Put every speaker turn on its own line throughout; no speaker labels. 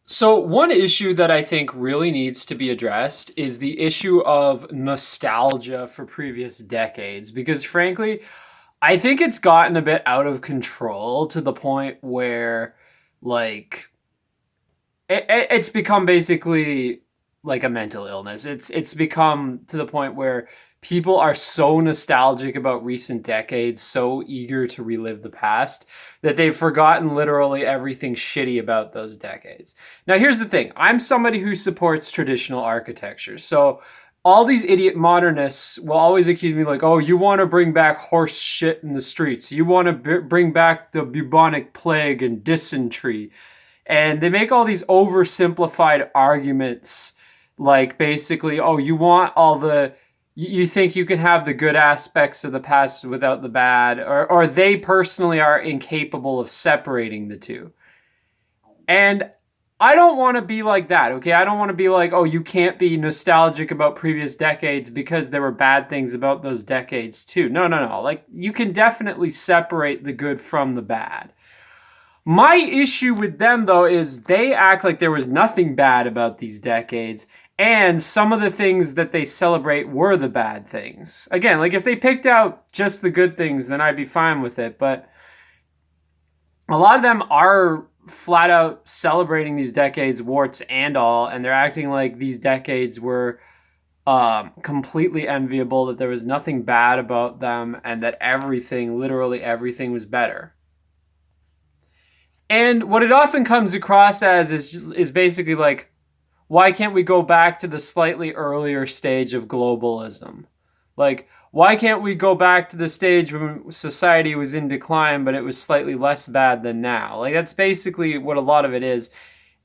So, one issue that I think really needs to be addressed is the issue of nostalgia for previous decades. Because, frankly, I think it's gotten a bit out of control to the point where, like, it's become basically like a mental illness. It's become to the point where people are so nostalgic about recent decades, so eager to relive the past that they've forgotten literally everything shitty about those decades. Now, here's the thing. I'm somebody who supports traditional architecture. So all these idiot modernists will always accuse me like, "Oh, you want to bring back horse shit in the streets. You want to bring back the bubonic plague and dysentery." And they make all these oversimplified arguments like basically, oh, you want all the you think you can have the good aspects of the past without the bad, or they personally are incapable of separating the two. And I don't want to be like that, okay? I don't want to be like, oh, you can't be nostalgic about previous decades because there were bad things about those decades too. No, no, no. Like, you can definitely separate the good from the bad. My issue with them, though, is they act like there was nothing bad about these decades, and some of the things that they celebrate were the bad things. Again, like if they picked out just the good things, then I'd be fine with it, but a lot of them are flat out celebrating these decades, warts and all, and they're acting like these decades were completely enviable, that there was nothing bad about them, and that everything, literally everything, was better. And what it often comes across as is basically like, why can't we go back to the slightly earlier stage of globalism? Like, why can't we go back to the stage when society was in decline, but it was slightly less bad than now? Like, that's basically what a lot of it is.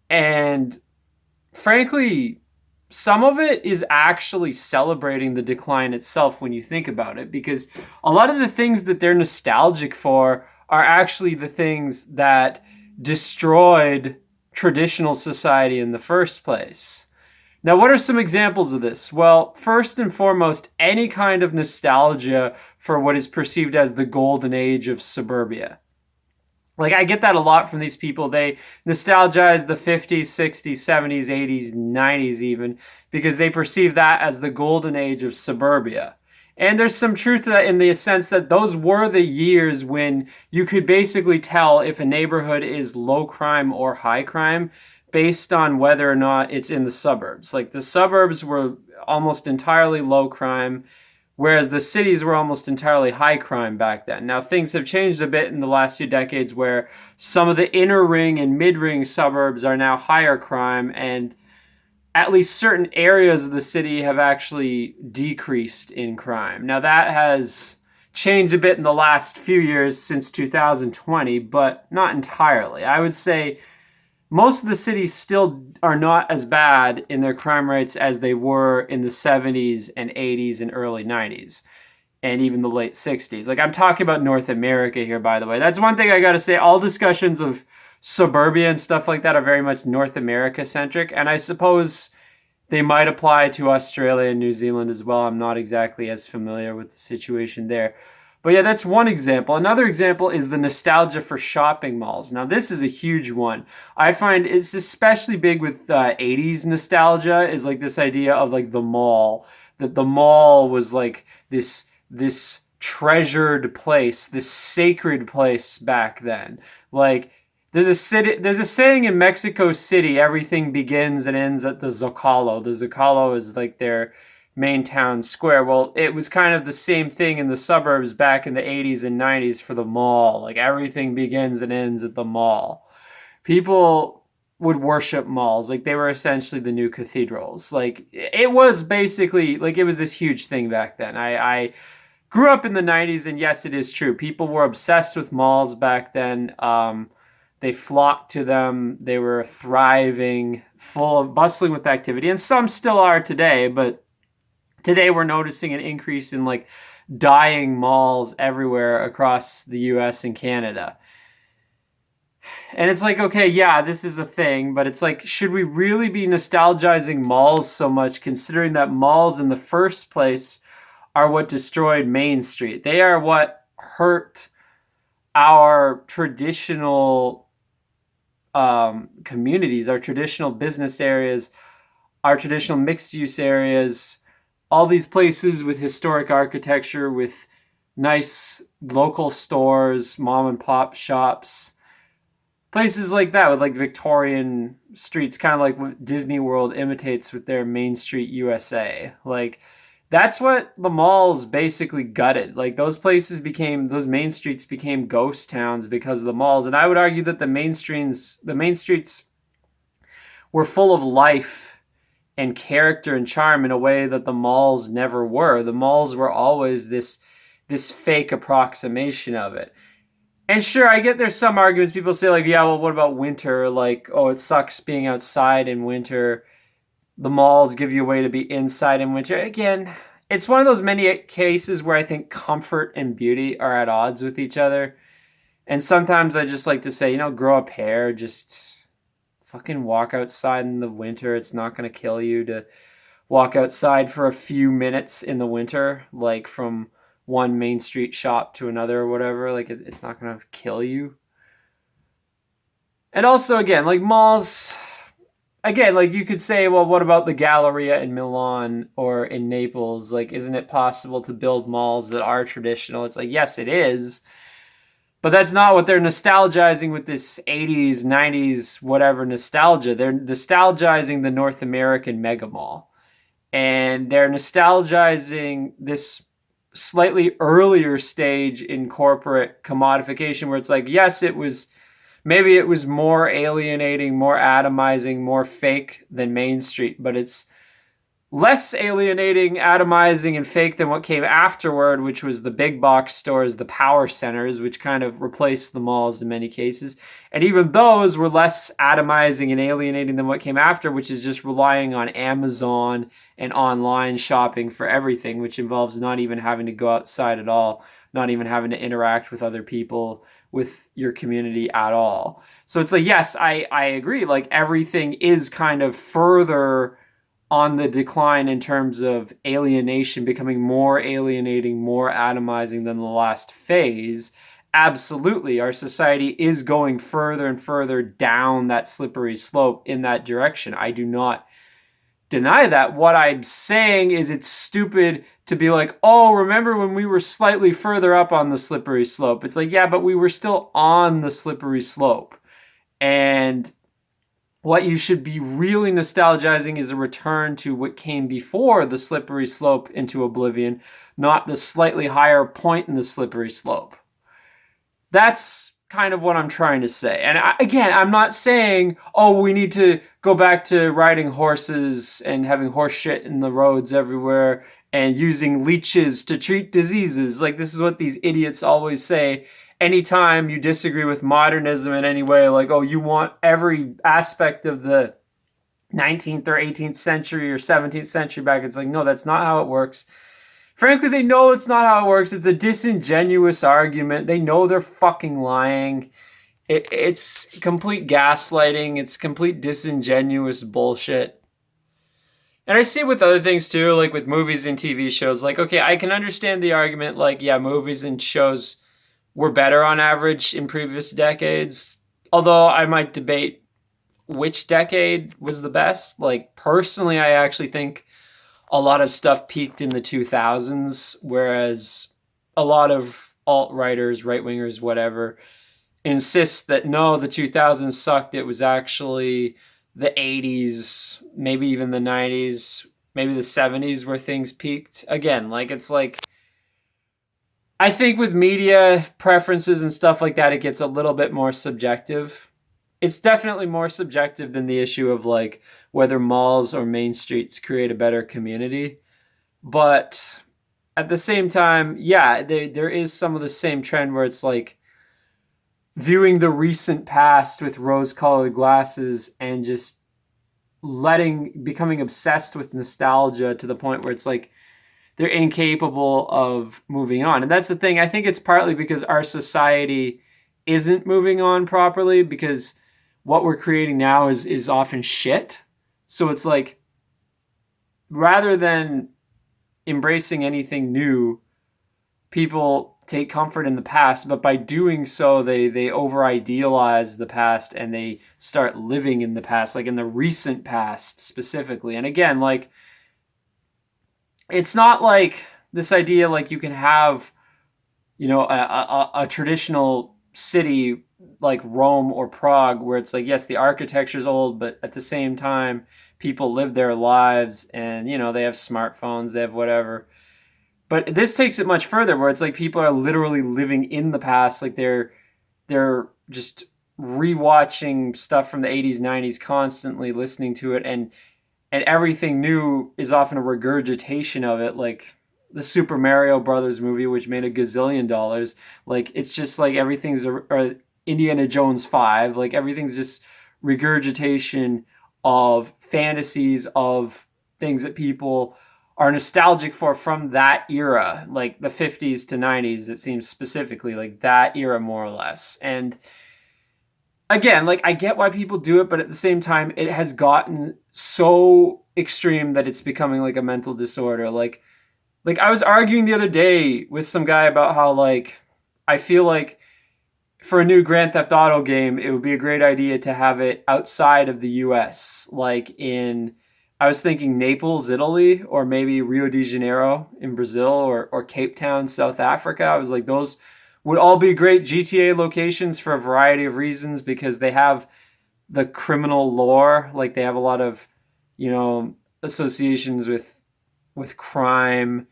And frankly, some of it is actually celebrating the decline itself when you think about it, because a lot of the things that they're nostalgic for are actually the things that destroyed traditional society in the first place. Now, what are some examples of this? Well, first and foremost, any kind of nostalgia for what is perceived as the golden age of suburbia. Like, I get that a lot from these people. They nostalgize the 50s, 60s, 70s, 80s, 90s even, because they perceive that as the golden age of suburbia. And there's some truth to that in the sense that those were the years when you could basically tell if a neighborhood is low crime or high crime based on whether or not it's in the suburbs. Like, the suburbs were almost entirely low crime, whereas the cities were almost entirely high crime back then. Now, things have changed a bit in the last few decades where some of the inner ring and mid ring suburbs are now higher crime, and at least certain areas of the city have actually decreased in crime. Now, that has changed a bit in the last few years since 2020, but not entirely. I would say most of the cities still are not as bad in their crime rates as they were in the 70s and 80s and early 90s and even the late 60s. Like, I'm talking about North America here, by the way. That's one thing I got to say. All discussions of suburbia and stuff like that are very much North America centric, and I suppose they might apply to Australia and New Zealand as well. I'm not exactly as familiar with the situation there. But yeah, that's one example. Another example is the nostalgia for shopping malls. Now, this is a huge one. I find it's especially big with 80s nostalgia, is like this idea of like the mall, that the mall was like this treasured place, this sacred place back then. Like, there's a saying in Mexico City, everything begins and ends at the Zocalo. The Zocalo is like their main town square. Well, it was kind of the same thing in the suburbs back in the 80s and 90s for the mall. Like, everything begins and ends at the mall. People would worship malls. Like, they were essentially the new cathedrals. Like, it was basically like it was this huge thing back then. I grew up in the 90s, and yes, it is true. People were obsessed with malls back then. They flocked to them. They were thriving, full of bustling with activity, and some still are today. But today we're noticing an increase in like dying malls everywhere across the US and Canada. And it's like, okay, yeah, this is a thing, but it's like, should we really be nostalgizing malls so much, considering that malls in the first place are what destroyed Main Street? They are what hurt our traditional communities, our traditional business areas, our traditional mixed use areas, all these places with historic architecture, with nice local stores, mom and pop shops, places like that with like Victorian streets, kind of like what Disney World imitates with their Main Street USA. Like that's what the malls basically gutted. Like those main streets became ghost towns because of the malls. And I would argue that the main streets were full of life and character and charm in a way that the malls never were. The malls were always this fake approximation of it. And sure, I get there's some arguments. People say like, yeah, well, what about winter? Like, oh, it sucks being outside in winter. The malls give you a way to be inside in winter. Again, it's one of those many cases where I think comfort and beauty are at odds with each other. And sometimes I just like to say, grow a pair, just fucking walk outside in the winter. It's not going to kill you to walk outside for a few minutes in the winter, like from one main street shop to another or whatever. Like it's not going to kill you. And also, again, like malls, again, like you could say, well, what about the Galleria in Milan or in Naples? Like, isn't it possible to build malls that are traditional? It's like, yes, it is. But that's not what they're nostalgizing with this 80s, 90s, whatever nostalgia. They're nostalgizing the North American mega mall. And they're nostalgizing this slightly earlier stage in corporate commodification where it's like, yes, maybe it was more alienating, more atomizing, more fake than Main Street, but it's less alienating, atomizing, and fake than what came afterward, which was the big box stores, the power centers, which kind of replaced the malls in many cases. And even those were less atomizing and alienating than what came after, which is just relying on Amazon and online shopping for everything, which involves not even having to go outside at all, not even having to interact with other people, with your community at all. So it's like, yes, I agree. Like everything is kind of further on the decline in terms of alienation, becoming more alienating, more atomizing than the last phase. Absolutely, our society is going further and further down that slippery slope in that direction. I do not deny that. What I'm saying is it's stupid to be like, oh, remember when we were slightly further up on the slippery slope? It's like, yeah, but we were still on the slippery slope. And what you should be really nostalgizing is a return to what came before the slippery slope into oblivion, not the slightly higher point in the slippery slope. That's kind of what I'm trying to say. And again, I'm not saying, oh, we need to go back to riding horses and having horse shit in the roads everywhere and using leeches to treat diseases. Like, this is what these idiots always say. Anytime you disagree with modernism in any way, like, oh, you want every aspect of the 19th or 18th century or 17th century back. It's like, no, that's not how it works. Frankly, they know it's not how it works. It's a disingenuous argument. They know they're fucking lying. It's complete gaslighting. It's complete disingenuous bullshit. And I see it with other things too, like with movies and TV shows. Like, okay, I can understand the argument, like, yeah, movies and shows were better on average in previous decades. Although I might debate which decade was the best. Like, personally, I actually think a lot of stuff peaked in the 2000s, whereas a lot of alt-righters, right-wingers, whatever, insist that no, the 2000s sucked. It was actually the 80s, maybe even the 90s, maybe the 70s where things peaked. Again, like, it's like, I think with media preferences and stuff like that, it gets a little bit more subjective. It's definitely more subjective than the issue of like whether malls or main streets create a better community. But at the same time, yeah, there is some of the same trend where it's like viewing the recent past with rose-colored glasses and just becoming obsessed with nostalgia to the point where it's like, they're incapable of moving on. And that's the thing. I think it's partly because our society isn't moving on properly, because what we're creating now is often shit. So it's like, rather than embracing anything new, people take comfort in the past, but by doing so, they over idealize the past and they start living in the past, like in the recent past specifically. And again, like it's not like this idea like you can have, you know, a traditional city like Rome or Prague where it's like, yes, the architecture's old, but at the same time, people live their lives and, you know, they have smartphones, they have whatever. But this takes it much further where it's like people are literally living in the past. Like they're just rewatching stuff from the 80s, 90s constantly, listening to it, and everything new is often a regurgitation of it, like the Super Mario Brothers movie, which made a gazillion dollars. Like it's just like everything's or Indiana Jones 5, like everything's just regurgitation of fantasies of things that people are nostalgic for from that era, like the 50s to 90s, it seems specifically like that era more or less. And again, like I get why people do it, but at the same time, it has gotten so extreme that it's becoming like a mental disorder. Like I was arguing the other day with some guy about how like I feel like for a new Grand Theft Auto game, it would be a great idea to have it outside of the US, like in I was thinking Naples, Italy, or maybe Rio de Janeiro in Brazil, or Cape Town, South Africa. I was like, those would all be great GTA locations for a variety of reasons because they have the criminal lore. Like they have a lot of, you know, associations with crime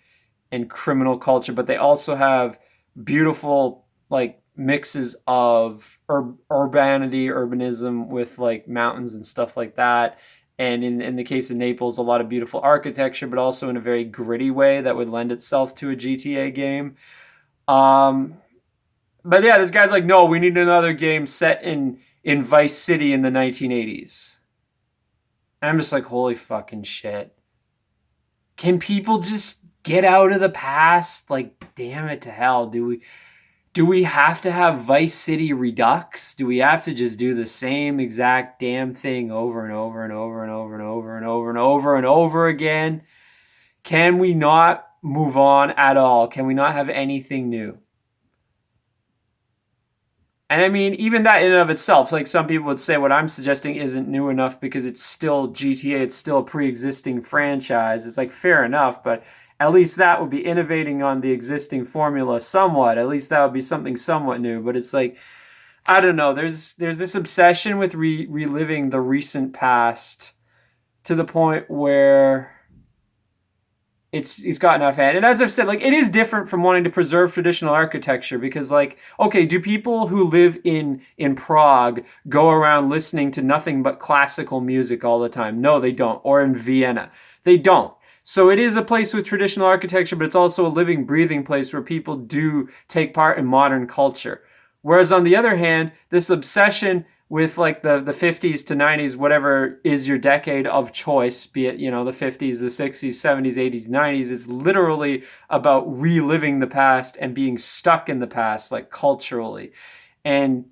and criminal culture, but they also have beautiful like mixes of urbanism with like mountains and stuff like that. And in the case of Naples, a lot of beautiful architecture, but also in a very gritty way that would lend itself to a GTA game. Um, but yeah, this guy's like, no, we need another game set in Vice City in the 1980s. And I'm just like, holy fucking shit. Can people just get out of the past? Like, damn it to hell. Do we have to have Vice City Redux? Do we have to just do the same exact damn thing over and over and over and over and over and over and over and over again? Can we not move on at all? Can we not have anything new? And I mean, even that in and of itself, like some people would say what I'm suggesting isn't new enough because it's still GTA, it's still a pre-existing franchise. It's like fair enough, but at least that would be innovating on the existing formula somewhat. At least that would be something somewhat new. But it's like, I don't know, there's this obsession with reliving the recent past to the point where it's gotten out of hand. And as I've said, like it is different from wanting to preserve traditional architecture because like, okay, do people who live in Prague go around listening to nothing but classical music all the time? No, they don't. Or in Vienna. They don't. So it is a place with traditional architecture, but it's also a living, breathing place where people do take part in modern culture. Whereas on the other hand, this obsession with like the 50s to 90s, whatever is your decade of choice, be it, you know, the 50s, the 60s, 70s, 80s, 90s, it's literally about reliving the past and being stuck in the past, like culturally. And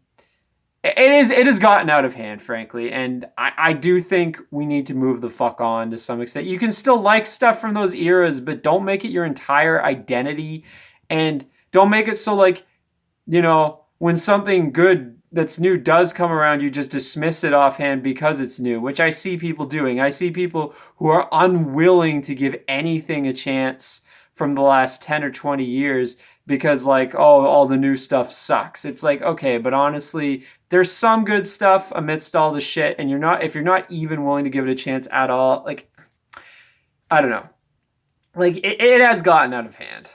it has gotten out of hand, frankly. And I do think we need to move the fuck on to some extent. You can still like stuff from those eras, but don't make it your entire identity. And don't make it so like, you know, when something good that's new does come around, you just dismiss it offhand because it's new, which I see people doing. I see people who are unwilling to give anything a chance from the last 10 or 20 years because like, oh, all the new stuff sucks. It's like, okay, but honestly, there's some good stuff amidst all the shit, and if you're not even willing to give it a chance at all, like, I don't know. Like, it has gotten out of hand.